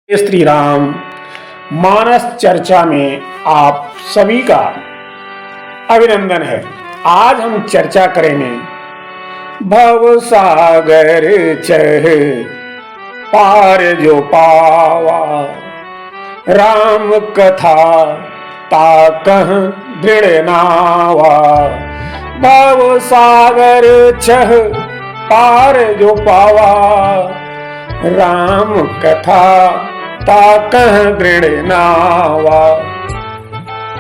श्री राम मानस चर्चा में आप सभी का अभिनंदन है। आज हम चर्चा करेंगे भव सागर चह पार जो पावा, राम कथा ताकह दृढ़ नावा। भव सागर चह पार जो पावा, राम कथा ताकह दृढ़ नावा।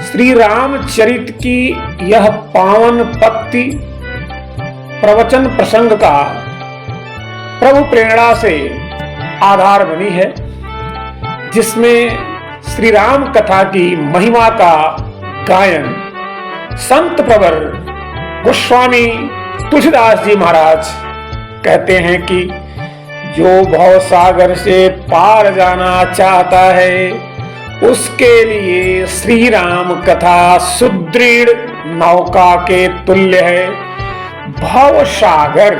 श्री रामचरित की यह पावन पक्ति प्रवचन प्रसंग का प्रभु प्रेरणा से आधार बनी है, जिसमें श्री राम कथा की महिमा का गायन संत प्रवर गोस्वामी तुलसीदास जी महाराज कहते हैं कि जो भव सागर से पार जाना चाहता है, उसके लिए श्री राम कथा सुदृढ़ नौका के तुल्य है। भव सागर,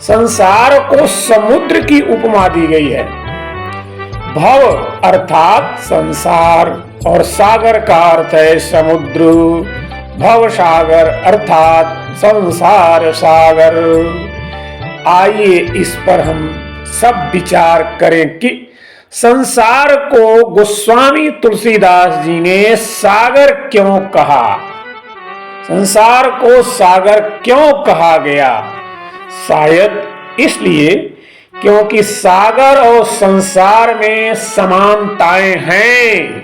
संसार को समुद्र की उपमा दी गई है। भव अर्थात संसार और सागर का अर्थ है समुद्र। भव सागर अर्थात संसार सागर। आइए इस पर हम सब विचार करें कि संसार को गोस्वामी तुलसीदास जी ने सागर क्यों कहा, संसार को सागर क्यों कहा गया। शायद इसलिए क्योंकि सागर और संसार में समानताएं हैं,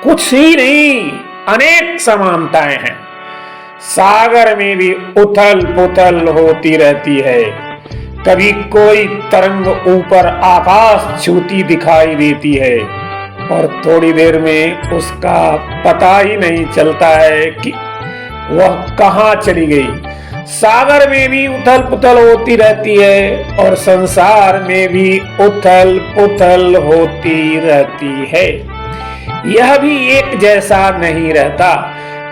कुछ ही नहीं अनेक समानताएं हैं। सागर में भी उथल पुथल होती रहती है। कभी कोई तरंग ऊपर आकाश छूती दिखाई देती है और थोड़ी देर में उसका पता ही नहीं चलता है कि वह कहां चली गई। सागर में भी उथल पुथल होती रहती है और संसार में भी उथल पुथल होती रहती है। यह भी एक जैसा नहीं रहता,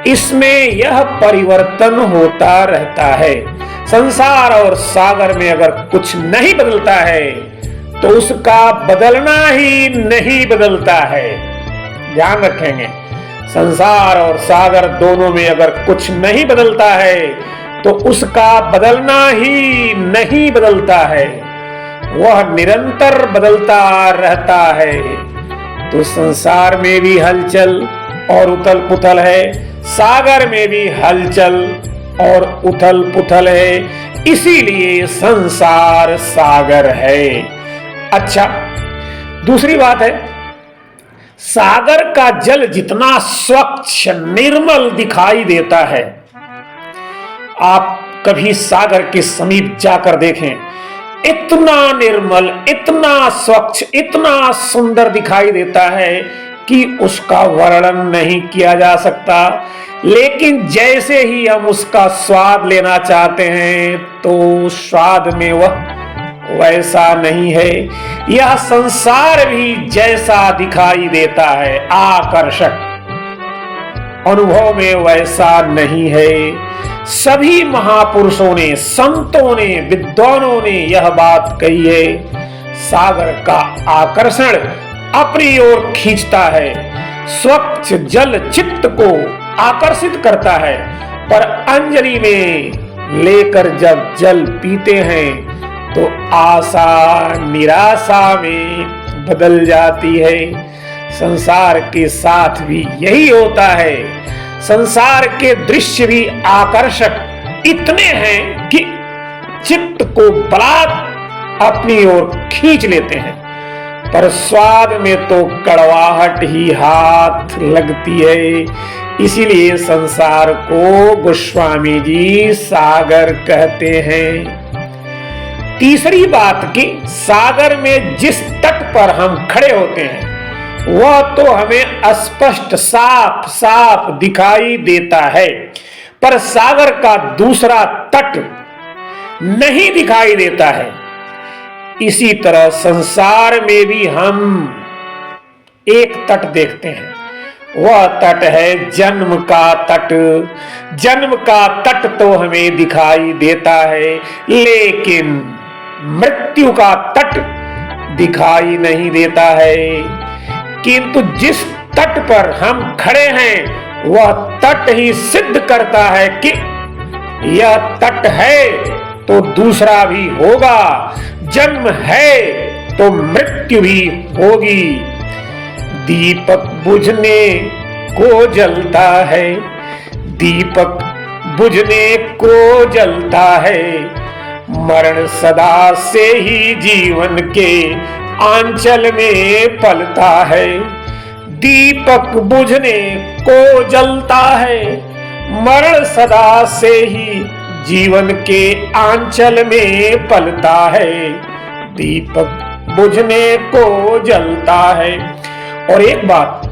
इसमें यह परिवर्तन होता रहता है। संसार और सागर में अगर कुछ नहीं बदलता है तो उसका बदलना ही नहीं बदलता है। ध्यान रखेंगे, संसार और सागर दोनों में अगर कुछ नहीं बदलता है तो उसका बदलना ही नहीं बदलता है, वह निरंतर बदलता रहता है। तो संसार में भी हलचल और उथल पुथल है, सागर में भी हलचल और उथल पुथल है, इसीलिए संसार सागर है। अच्छा, दूसरी बात है, सागर का जल जितना स्वच्छ निर्मल दिखाई देता है, आप कभी सागर के समीप जाकर देखें, इतना निर्मल, इतना स्वच्छ, इतना सुंदर दिखाई देता है कि उसका वर्णन नहीं किया जा सकता। लेकिन जैसे ही हम उसका स्वाद लेना चाहते हैं तो स्वाद में वह वैसा नहीं है। यह संसार भी जैसा दिखाई देता है आकर्षक, अनुभव में वैसा नहीं है। सभी महापुरुषों ने, संतों ने, विद्वानों ने यह बात कही है, सागर का आकर्षण अपनी ओर खींचता है, स्वच्छ जल चित्त को आकर्षित करता है, पर अंजलि में लेकर जब जल पीते हैं तो आशा निराशा में बदल जाती है। संसार के साथ भी यही होता है। संसार के दृश्य भी आकर्षक इतने हैं कि चित्त को बलात् अपनी ओर खींच लेते हैं, पर स्वाद में तो कड़वाहट ही हाथ लगती है। इसीलिए संसार को गोस्वामी जी सागर कहते हैं। तीसरी बात कि सागर में जिस तट पर हम खड़े होते हैं वह तो हमें स्पष्ट साफ साफ दिखाई देता है, पर सागर का दूसरा तट नहीं दिखाई देता है। इसी तरह संसार में भी हम एक तट देखते हैं, वह तट है जन्म का तट। जन्म का तट तो हमें दिखाई देता है, लेकिन मृत्यु का तट दिखाई नहीं देता है, किंतु जिस तट पर हम खड़े हैं वह तट ही सिद्ध करता है कि यह तट है तो दूसरा भी होगा, जन्म है तो मृत्यु भी होगी। दीपक बुझने को जलता है, दीपक बुझने को जलता है, मरण सदा से ही जीवन के आंचल में पलता है। दीपक बुझने को जलता है, मरण सदा से ही जीवन के आंचल में पलता है। दीपक बुझने को जलता है। और एक बात,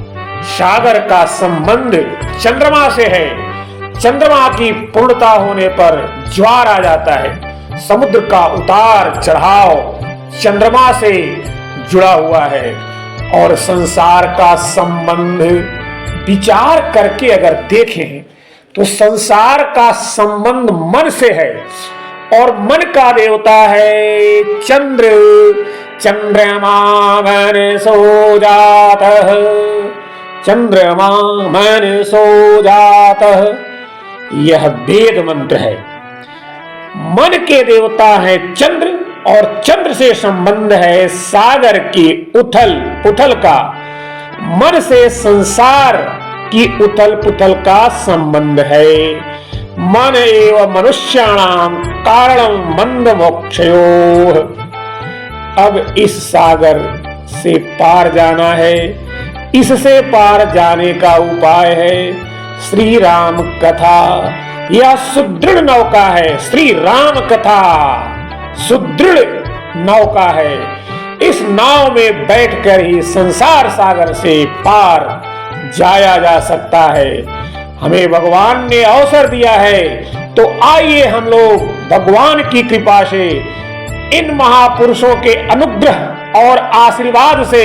सागर का संबंध चंद्रमा से है। चंद्रमा की पूर्णता होने पर ज्वार आ जाता है। समुद्र का उतार चढ़ाव चंद्रमा से जुड़ा हुआ है। और संसार का संबंध विचार करके अगर देखें तो संसार का संबंध मन से है, और मन का देवता है चंद्र। चंद्रमा मन सो जातः, चंद्रमा मन सो जातः, यह वेद मंत्र है। मन के देवता है चंद्र, और चंद्र से संबंध है सागर की उथल पुथल का। मन से संसार की उथल पुथल का संबंध है। मन एवं मनुष्याणाम कारणम मंद मोक्षयोः। अब इस सागर से पार जाना है। इससे पार जाने का उपाय है श्री राम कथा। यह सुदृढ़ नौका है। श्री राम कथा सुदृढ़ नौका है। इस नाव में बैठकर ही संसार सागर से पार जाया जा सकता है। हमें भगवान ने अवसर दिया है, तो आइए हम लोग भगवान की कृपा से, इन महापुरुषों के अनुग्रह और आशीर्वाद से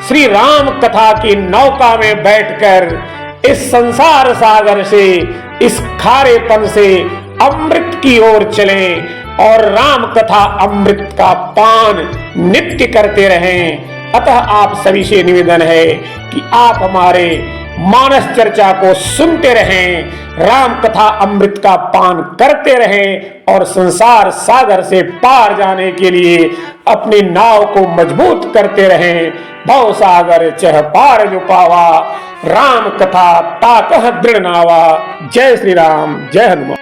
श्री राम कथा की नौका में बैठकर इस संसार सागर से, इस खारेपन से अमृत की ओर चलें और राम कथा अमृत का पान नित्य करते रहें। अतः आप सभी से निवेदन है कि आप हमारे मानस चर्चा को सुनते रहें, राम कथा अमृत का पान करते रहें और संसार सागर से पार जाने के लिए अपनी नाव को मजबूत करते रहें। भव सागर चह पार जो पावा, राम कथा ताकह दृढ़ नावा। जय श्री राम, जय हनुमान।